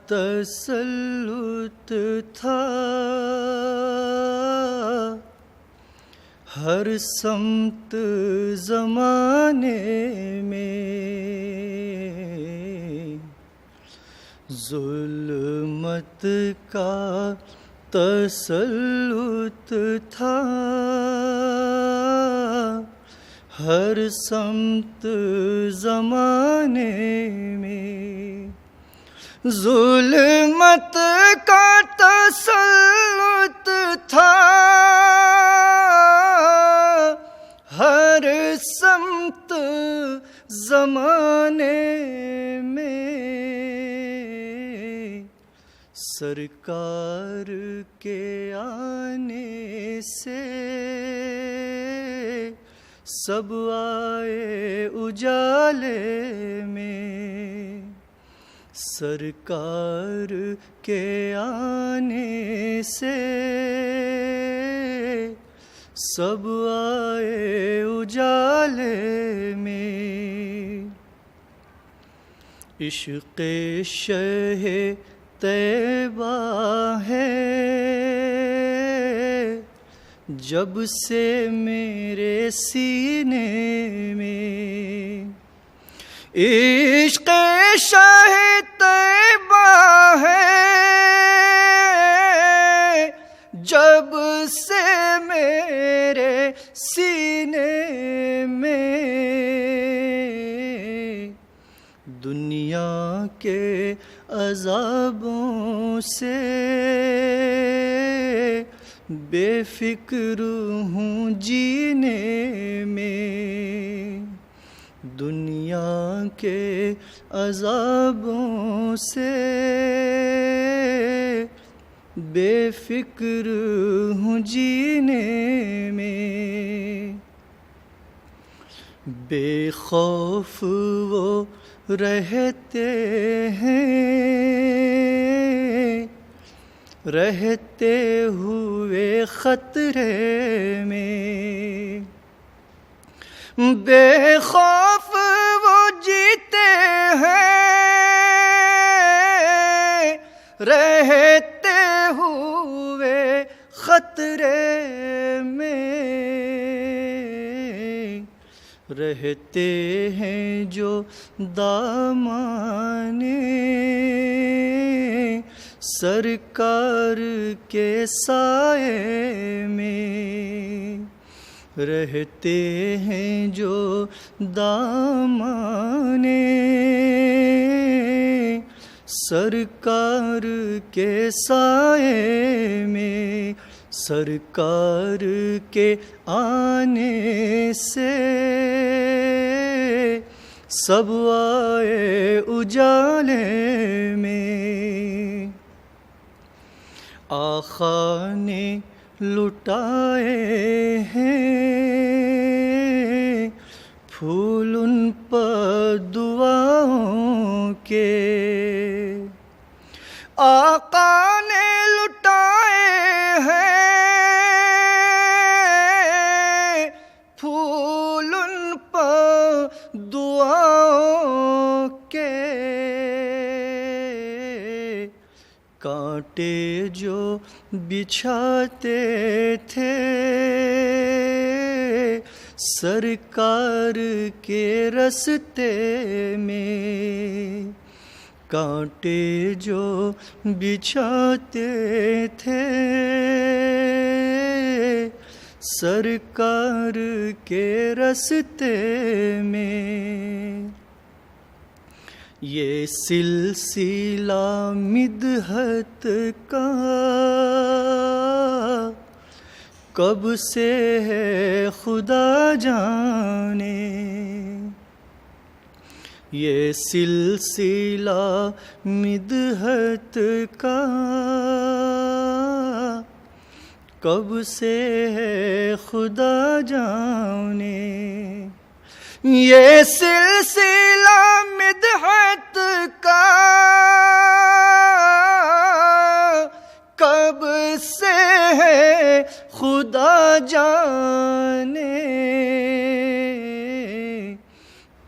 تسلط تھا ہر سمت زمانے میں، ظلمت کا تسلط تھا ہر سمت زمانے میں، ظلمت کا تسلط تھا ہر سمت زمانے میں، سرکار کے آنے سے سب آئے اجالے میں، سرکار کے آنے سے سب آئے اجالے میں، عشق شہ طیبہ ہے جب سے میرے سینے میں، عشق شہ طیبہ ہے جب سے میرے سینے میں، دنیا کے عذابوں سے بے فکر ہوں جینے میں، دنیا کے عذابوں سے بے فکر ہوں جینے میں، بے خوف وہ رہتے ہیں رہتے ہوئے خطرے میں، بے خوف وہ جیتے ہیں رہتے ہوئے خطرے میں، رہتے ہیں جو دامان سرکار کے سائے میں، رہتے ہیں جو دامان سرکار کے سائے میں، سرکار کے آنے سے سب آئے اجالے میں، آقا نے لٹائے ہیں پھول ان پر دعاؤں کے، آقا نے لٹائے ہیں پھول ان پر دعاؤں کے، کانٹے جو بچھاتے تھے سرکار کے رستے میں، کانٹے جو بچھاتے تھے سرکار کے رستے میں، یہ سلسلہ مدحت کا کب سے ہے خدا جانے، یہ سلسلہ مدحت کا کب سے ہے خدا جانے، یہ سلسلہ مدحت کا کب سے ہے خدا جانے،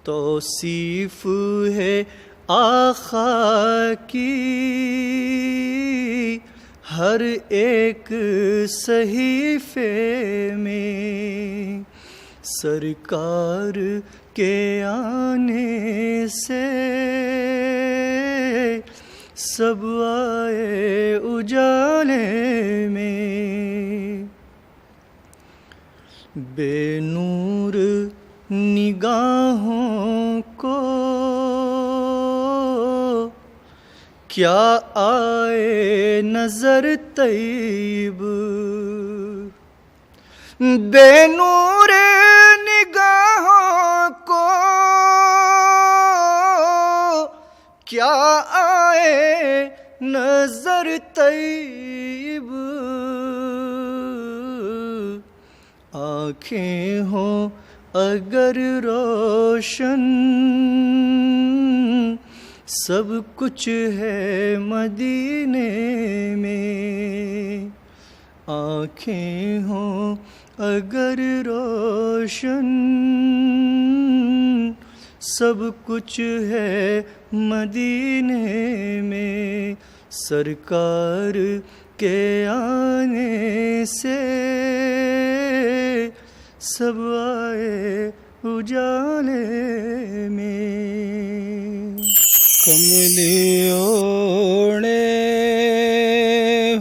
توصیف ہے آقا کی ہر ایک صحیفے میں سرکار کے آنے سے سب آئے اجالے میں، بے نور نگاہوں کو کیا آئے نظر طیب، بے نور نگاہوں کو کیا آئے نظر طیب، آنکھیں ہوں اگر روشن سب کچھ ہے مدینے میں، آنکھیں ہوں اگر روشن سب کچھ ہے مدینے میں، سرکار کے آنے سے سب آئے اجالے میں، کملی اوڑے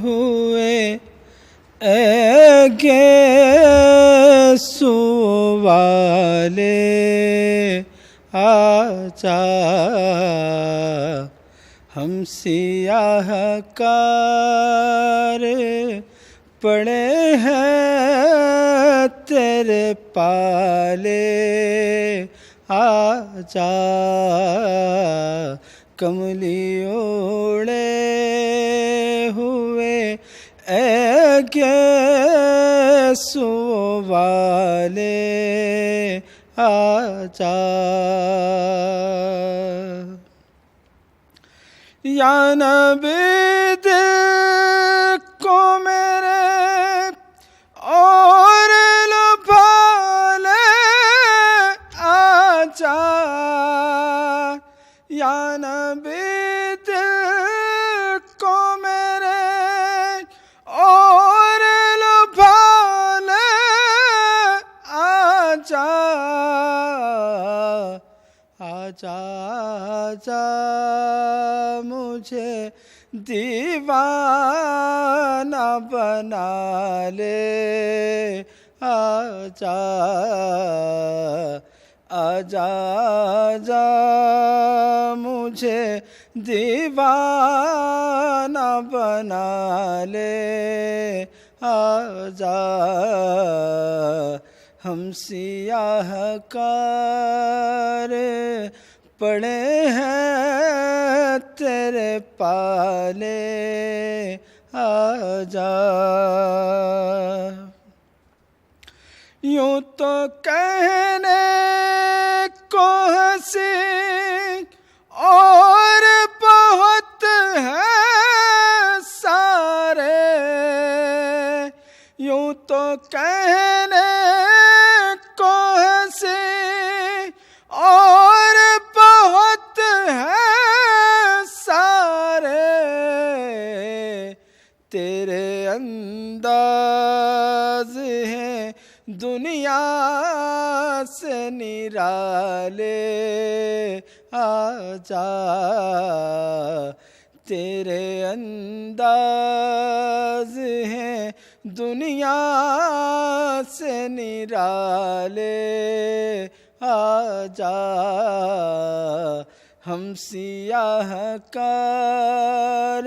ہوئے اے گیسو والے آجا، ہم سیاہ کار پڑے ہیں تیرے پالے آجا، کملی اوڑے ہوئے اے گیسو والے آجا، یا نبی دل کو میرے اور لبھا لے آجا، یا نبی دل کو میرے اور لبھا لے آجا، آجا آجا مجھے دیوانہ بنا لے آجا، آجا آجا مجھے دیوانہ بنا لے آجا، ہم سیاہ کار پڑے ہیں تیرے پالے آجا، یوں تو کہنے کو ہنسی اور بہت ہے سارے، یوں تو کہنے کو ہنسی اور بہت ہے سارے، تیرے انداز ہیں دنیا سے نرالے آجا، تیرے انداز ہیں دنیا سے نرالے آجا، ہم سیاہ کار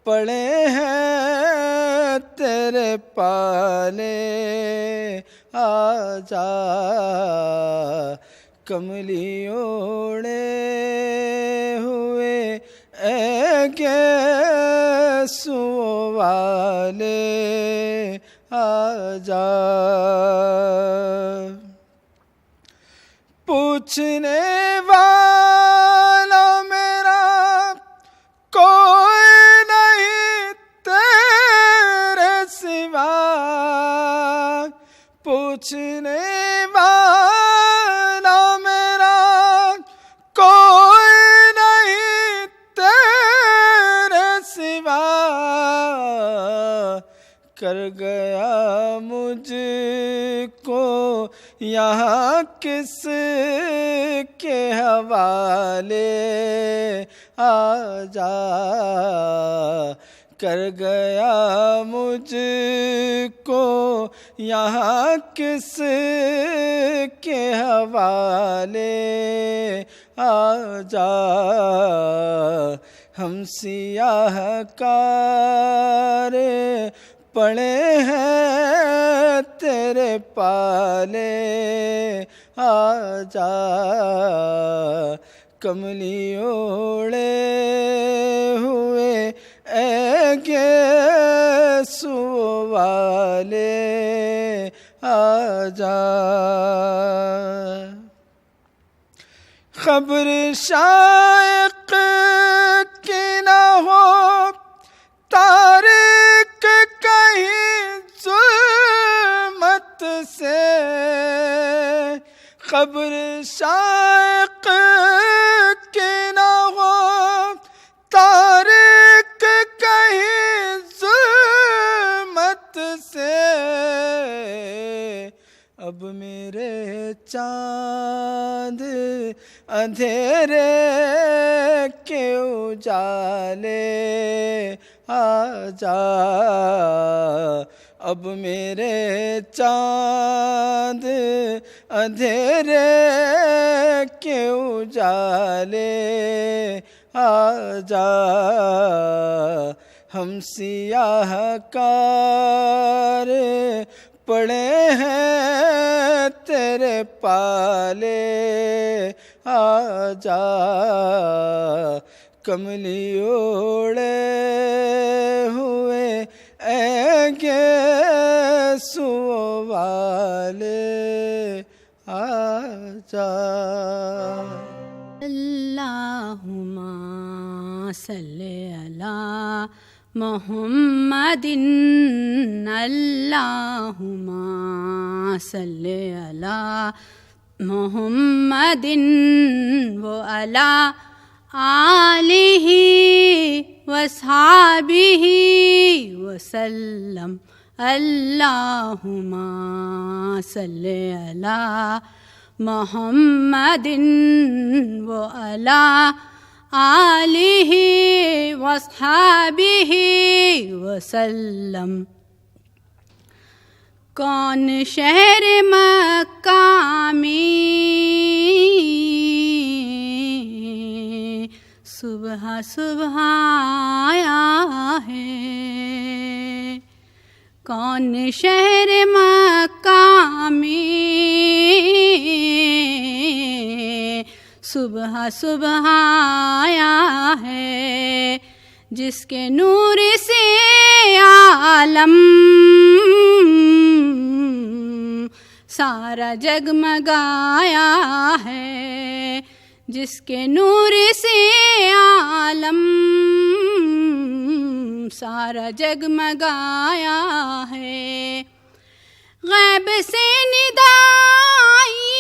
پڑے ہیں تیرے پالے آجا، کملی اوڑے ہوئے اے گیسو والے آجا، پوچھنے والا میرا کوئی نہیں تیرے سوا، پوچھنے والا میرا کوئی کر گیا مجھ کو یہاں کس کے حوالے آ جا، کر گیا مجھ کو یہاں کس کے حوالے آ جا، ہم سیاہ کار پڑے ہیں تیرے پالے آ جا، کملی اوڑے ہوئے اے گیسو والے آ جا، خبر شائق کی نہ ہو تاریک کہیں ظلمت سے، خبر شائق کی نہ ہو تاریک کہیں ظلمت سے، اب میرے چاند اندھیرے کے اجالے آ جا، اب میرے چاند اندھیرے کے اجالے آ جا، ہم سیاہ کار پڑے ہیں تیرے پالے آ جا، کملی اوڑے ہوئے اے گیسو والے آ جا۔ اللہم صلی علی محمد، اللہم صلی علی محمد وعلی آلہ واصحابہ وسلم، اللہم صلی علی محمد وعلی آلہ واصحابہ وسلم۔ کون شہر مکہ میں صبح صبح آیا ہے، کون شہر مکہ میں صبح صبح آیا ہے، جس کے نور سے عالم سارا جگمگایا ہے، جس کے نور سے عالم سارا جگمگایا ہے، غیب سے ندائی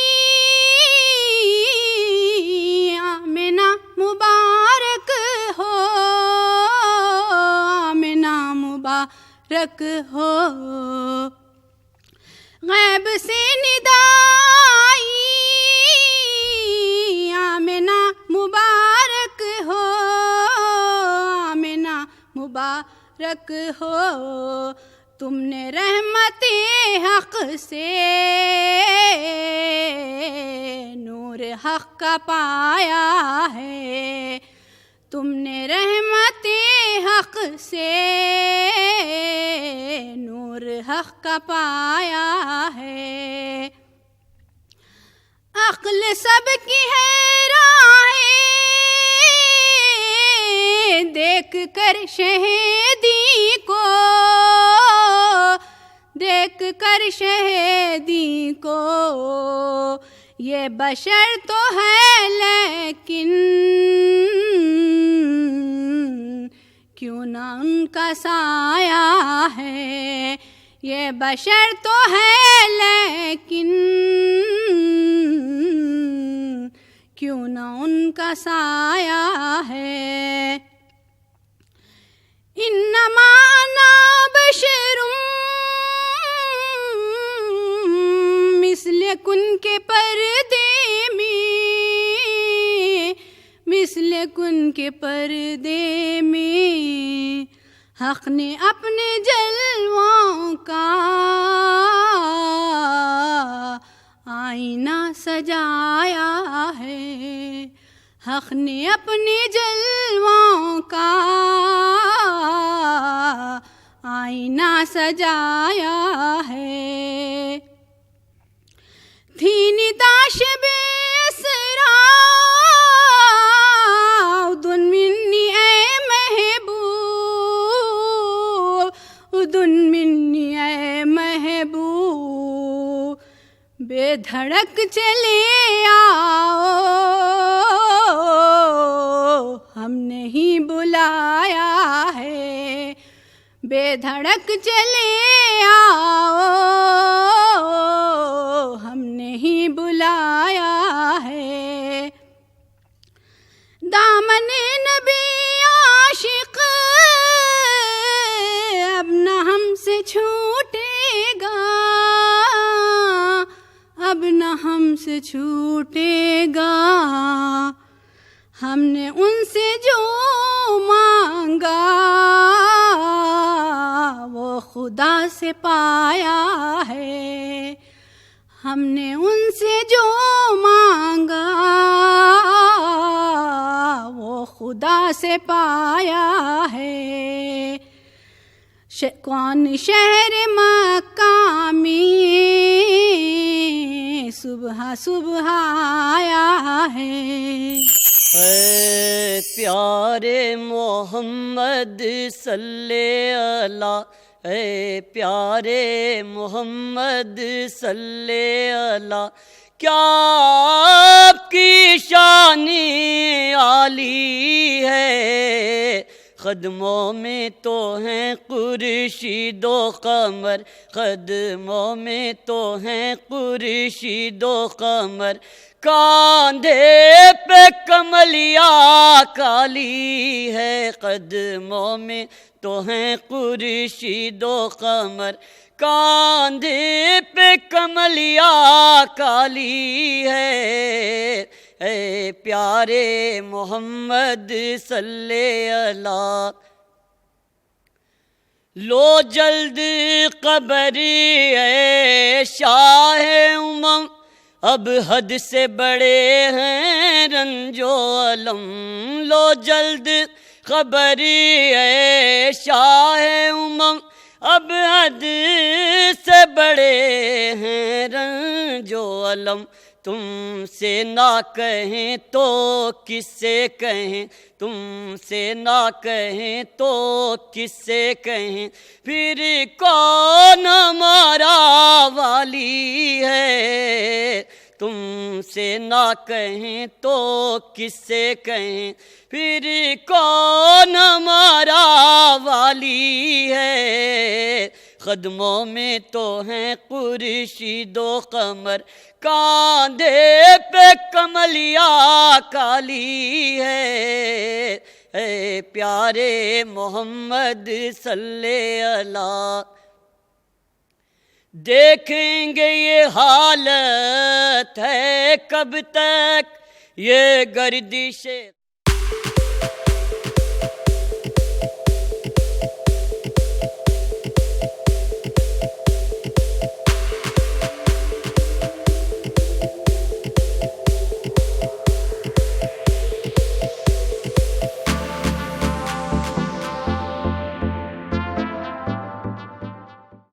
آمنہ مبارک ہو، آمنہ مبارک ہو، غیب سے ندائی آمنہ مبارک ہو، آمنہ مبارک ہو، تم نے رحمت حق سے نور حق کا پایا ہے، تم نے رحمت حق سے نور حق کا پایا ہے، عقل سب کی حیران ہے، دیکھ کر شہیدی کو، دیکھ کر شہیدی کو، یہ بشر تو ہے لیکن کیوں نہ ان کا سایہ ہے، یہ بشر تو ہے لیکن کیوں نہ ان کا سایہ ہے، انما انا بشر کے پردے میں، مثل کن کے پردے میں حق نے اپنے جلووں کا آئینہ سجایا ہے، حق نے اپنے جلووں کا آئینہ سجایا ہے۔ تھی ندا شب اسرا ادن منی اے محبوب، ادن منی اے محبوب، بے دھڑک چلے آؤ، ہم نے ہی بلایا ہے، بے دھڑک چلے آؤ، ہم نے ہی بلایا ہے۔ دامن نبی عاشق اب نہ ہم سے چھوٹے گا، اب نہ ہم سے چھوٹے گا، ہم نے ان سے جو مانگا وہ خدا سے پایا ہے، ہم نے ان سے جو مانگا وہ خدا سے پایا ہے۔ کون شہر مکہ میں صبح صبح آیا ہے، اے پیارے محمد صلی اللہ، اے پیارے محمد صلی اللہ، کیا آپ کی شان عالی ہے، قدموں میں تو ہیں خورشید و قمر، قدموں میں تو ہیں خورشید و قمر، کاندھے پہ کملیا کالی ہے، قدموں میں تو ہیں خورشید و قمر، کاندھے پہ کملیا کالی ہے، اے پیارے محمد صلی اللہ۔ لو جلد قبر اے شاہ امم، اب حد سے بڑے ہیں رنج و الم، لو جلد خبر اے شاہ امم، اب حد سے بڑے ہیں رنج و الم، تم سے نہ کہیں تو کس سے کہیں، تم سے نہ کہیں تو کس سے کہیں، پھر کون ہمارا والی ہے، تم سے نہ کہیں تو کس سے کہیں، پھر کون ہمارا والی ہے، قدموں میں تو ہیں خورشید و قمر، کاندھے پہ کملیا کالی ہے، اے پیارے محمد صلی اللہ۔ دیکھیں گے یہ حالت ہے کب تک، یہ گردش